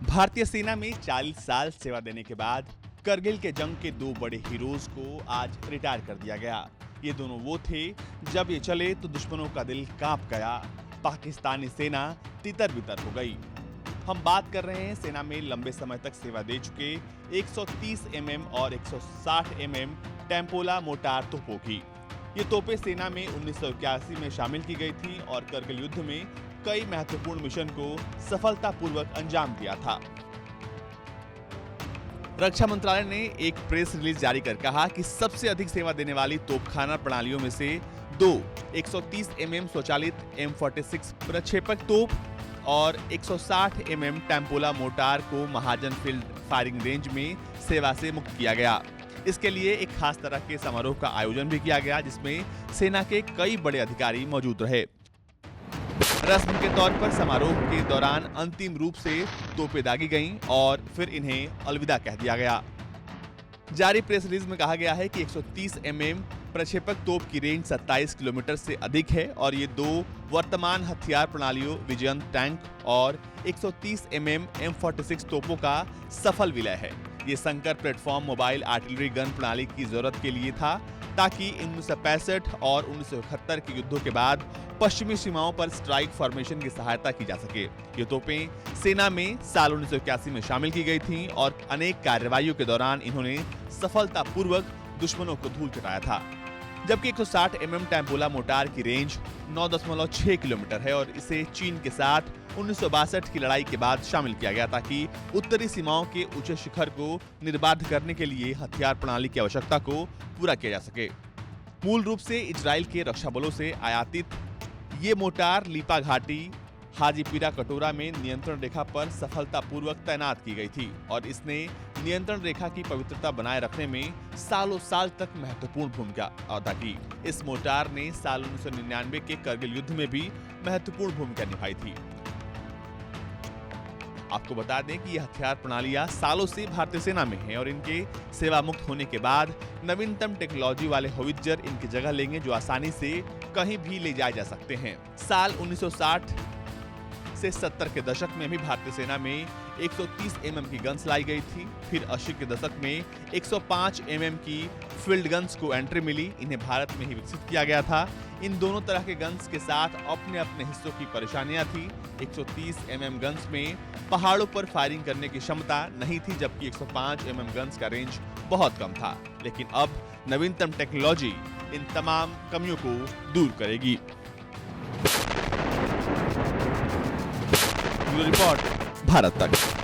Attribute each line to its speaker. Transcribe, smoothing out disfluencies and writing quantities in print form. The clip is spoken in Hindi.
Speaker 1: भारतीय सेना में 40 साल सेवा देने के बाद करगिल के जंग के दो बड़े हीरोज को आज रिटायर कर दिया गया। ये दोनों वो थे जब ये चले तो दुश्मनों का दिल कांप गया, पाकिस्तानी सेना तितर बितर हो गई। हम बात कर रहे हैं सेना में लंबे समय तक सेवा दे चुके 130 mm और 160 mm टेम्पोला मोटार तोपों की। ये तोपें सेना में 1981 में शामिल की गई थी और करगिल युद्ध में कई महत्वपूर्ण मिशन को सफलतापूर्वक अंजाम दिया था। रक्षा मंत्रालय ने एक प्रेस रिलीज जारी कर कहा कि सबसे अधिक सेवा देने वाली तोपखाना प्रणालियों में से दो 130 mm स्वचालित M46 प्रक्षेपक तोप और 160 mm टेम्पोला मोटार को महाजन फील्ड फायरिंग रेंज में सेवा से मुक्त किया गया। इसके लिए एक खास तरह के समारोह का आयोजन भी किया गया, जिसमें सेना के कई बड़े अधिकारी मौजूद रहे। रस्म के तौर पर समारोह के दौरान अंतिम रूप से तोपें दागी गईं और फिर इन्हें अलविदा कह दिया गया। जारी प्रेस रिलीज में कहा गया है कि 130 mm प्रक्षेपक तोप की रेंज 27 किलोमीटर से अधिक है और ये दो वर्तमान हथियार प्रणालियों विजयंत टैंक और 130 mm M46 तोपों का सफल विलय है। ये संकर प्लेटफॉर्म मोबाइल आर्टिलरी गन प्रणाली की जरूरत के लिए था, ताकि 1965 और 1971 के युद्धों के बाद पश्चिमी सीमाओं पर स्ट्राइक फॉर्मेशन की सहायता की जा सके। ये तोपें सेना में साल 1981 में शामिल की गई थीं और अनेक कार्रवाइयों के दौरान इन्होंने सफलतापूर्वक दुश्मनों को धूल चटाया था। जबकि 160 mm टेम्पोला मोटार की रेंज 9.6 किलोमीटर है और इसे चीन के साथ 1962 की लड़ाई के बाद शामिल किया गया, ताकि उत्तरी सीमाओं के ऊंचे शिखर को निर्बाध करने के लिए हथियार प्रणाली की आवश्यकता को पूरा किया जा सके। मूल रूप से इजराइल के रक्षा बलों से आयातित ये मोटार लीपा घाटी हाजीपीरा कटोरा में नियंत्रण रेखा पर सफलतापूर्वक तैनात की गई थी और इसने नियंत्रण रेखा की पवित्रता बनाए रखने में सालों साल तक महत्वपूर्ण भूमिका अदा की। इस मोटार ने साल 1999 के करगिल युद्ध में भी महत्वपूर्ण भूमिका निभाई थी। आपको बता दें कि यह हथियार प्रणालियां सालों से भारतीय सेना में हैं और इनके सेवा मुक्त होने के बाद नवीनतम टेक्नोलॉजी वाले होवित्जर इनकी जगह लेंगे, जो आसानी से कहीं भी ले जाए जा सकते हैं। साल 1960 से 70 के दशक में भी भारतीय सेना में 130 mm की गन्स लाई गई थी। फिर 80 के दशक में 105 mm की फील्ड गन्स को एंट्री मिली। इन्हें भारत में ही विकसित किया गया था। इन दोनों तरह के गन्स के साथ अपने अपने हिस्सों की परेशानियां थी। 130 mm गन्स में पहाड़ों पर फायरिंग करने की क्षमता नहीं थी, जबकि 105 mm गन्स का रेंज बहुत कम था। लेकिन अब नवीनतम टेक्नोलॉजी इन तमाम कमियों को दूर करेगी। रिपोर्ट भारत तक।